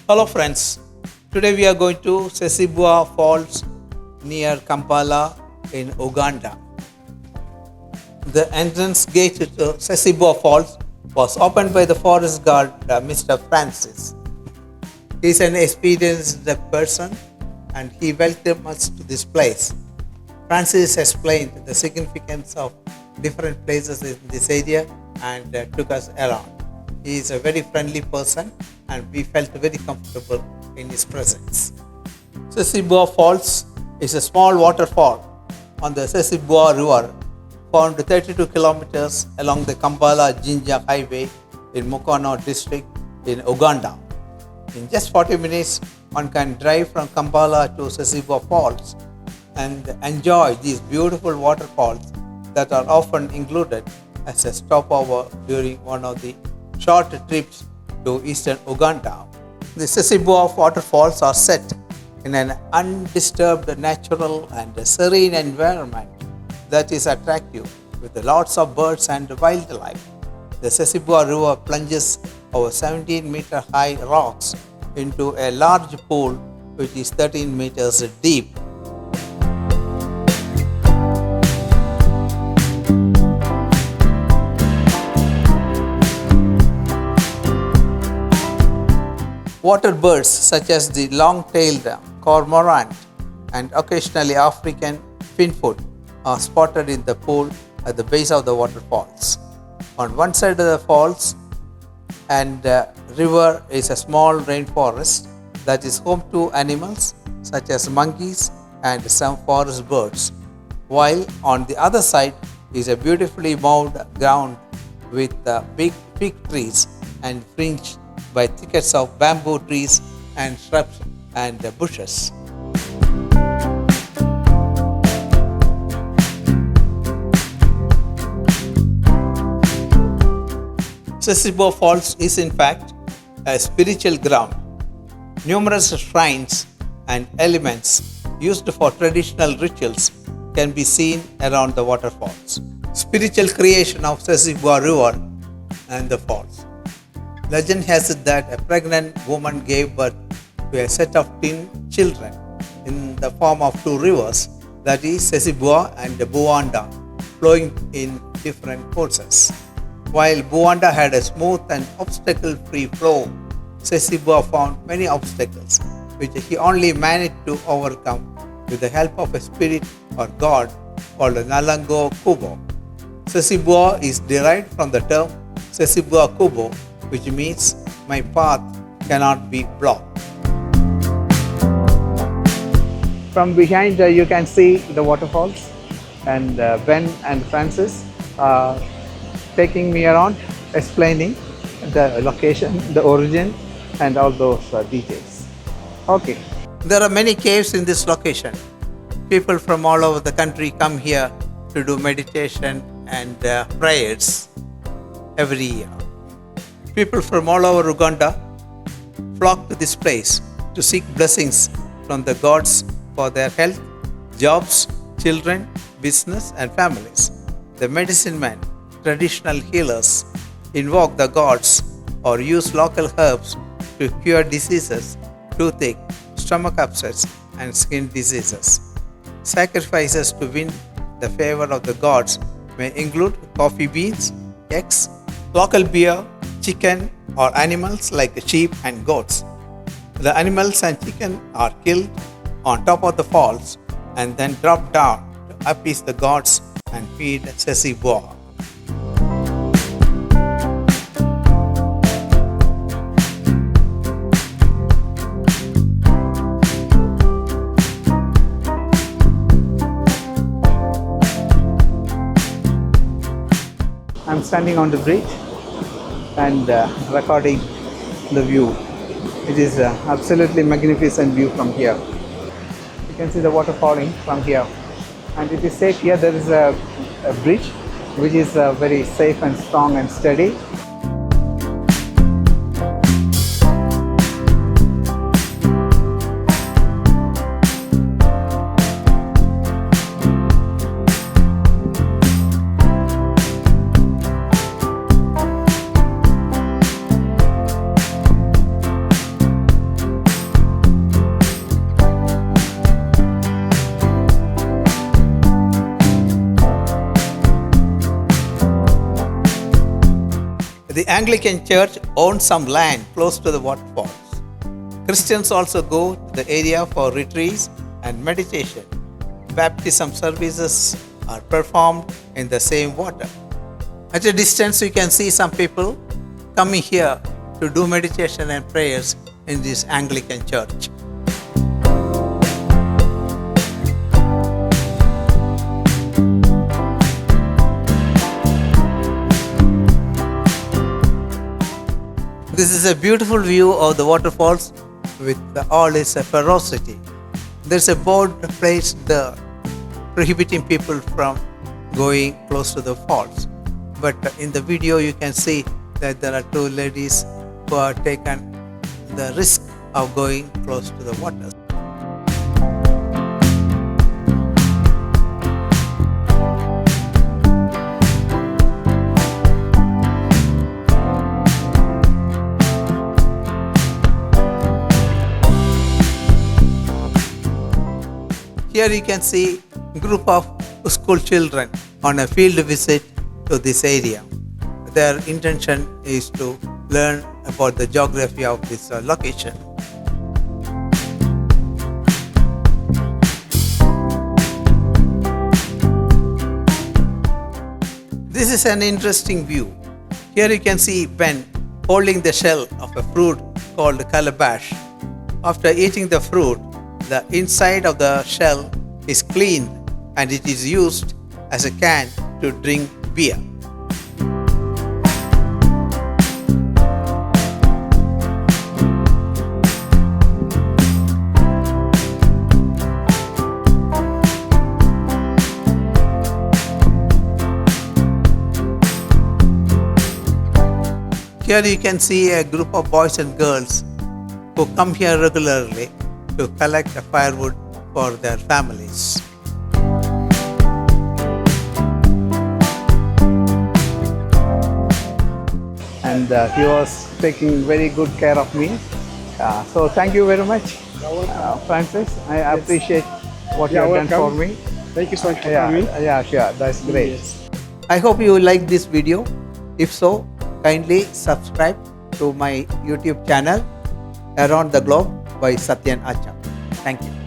Hello friends, today we are going to Sezibwa Falls near Kampala in Uganda. The entrance gate to Sezibwa Falls was opened by the forest guard Mr. Francis. He is an experienced person and he welcomed us to this place. Francis explained the significance of different places in this area and took us around. He is a very friendly person and we felt very comfortable in his presence. Sezibwa Falls is a small waterfall on the Sezibwa River, found 32 kilometers along the Kampala-Jinja Highway in Mukono district in Uganda. In just 40 minutes, one can drive from Kampala to Sezibwa Falls and enjoy these beautiful waterfalls that are often included as a stopover during one of the short trips to eastern Uganda. The Sezibwa waterfalls are set in an undisturbed natural and serene environment that is attractive with lots of birds and wildlife. The Sezibwa River plunges over 17-meter high rocks into a large pool which is 13 meters deep. Water birds such as the long-tailed cormorant and occasionally African finfoot are spotted in the pool at the base of the waterfalls. On one side of the falls and river is a small rainforest that is home to animals such as monkeys and some forest birds, while on the other side is a beautifully mowed ground with big fig trees and fringed by thickets of bamboo trees and shrubs and bushes. Sezibwa Falls is in fact a spiritual ground. Numerous shrines and elements used for traditional rituals can be seen around the waterfalls. Spiritual creation of Sezibwa River and the falls. Legend has it that a pregnant woman gave birth to a set of twin children in the form of two rivers, that is Sezibwa and Buanda, flowing in different courses. While Buanda had a smooth and obstacle-free flow, Sezibwa found many obstacles which he only managed to overcome with the help of a spirit or god called Nalango Kubo. Sezibwa is derived from the term Sezibwa Kubo, which means my path cannot be blocked. From behind you can see the waterfalls, and Ben and Francis are taking me around, explaining the location, the origin and all those details. Okay. There are many caves in this location. People from all over the country come here to do meditation and prayers every year. People from all over Uganda flock to this place to seek blessings from the gods for their health, jobs, children, business and families. The medicine men, traditional healers, invoke the gods or use local herbs to cure diseases, toothache, stomach upsets and skin diseases. Sacrifices to win the favor of the gods may include coffee beans, eggs, local beer, chicken or animals like sheep and goats. The animals and chicken are killed on top of the falls and then dropped down to appease the gods and feed Sezibwa. I'm standing on the bridge and recording the view. It is absolutely magnificent view from here. You can see the water falling from here, and it is safe here. There is a bridge which is very safe and strong and steady. The Anglican Church owns some land close to the waterfalls. Christians also go to the area for retreats and meditation. Baptism services are performed in the same water. At a distance, you can see some people coming here to do meditation and prayers in this Anglican church. This is a beautiful view of the waterfalls with all its ferocity. There's a board placed there prohibiting people from going close to the falls. But in the video you can see that there are two ladies who have taken the risk of going close to the water. Here you can see a group of school children on a field visit to this area. Their intention is to learn about the geography of this location. This is an interesting view. Here you can see Ben holding the shell of a fruit called calabash. After eating the fruit, the inside of the shell is cleaned and it is used as a can to drink beer. Here you can see a group of boys and girls who come here regularly to collect firewood for their families. And he was taking very good care of me. So thank you very much, Francis. I appreciate what you have done for me. Thank you so much for coming. Yeah, sure. That's great. Yes. I hope you like this video. If so, kindly subscribe to my YouTube channel Around the Globe by Satyan Acha. Thank you.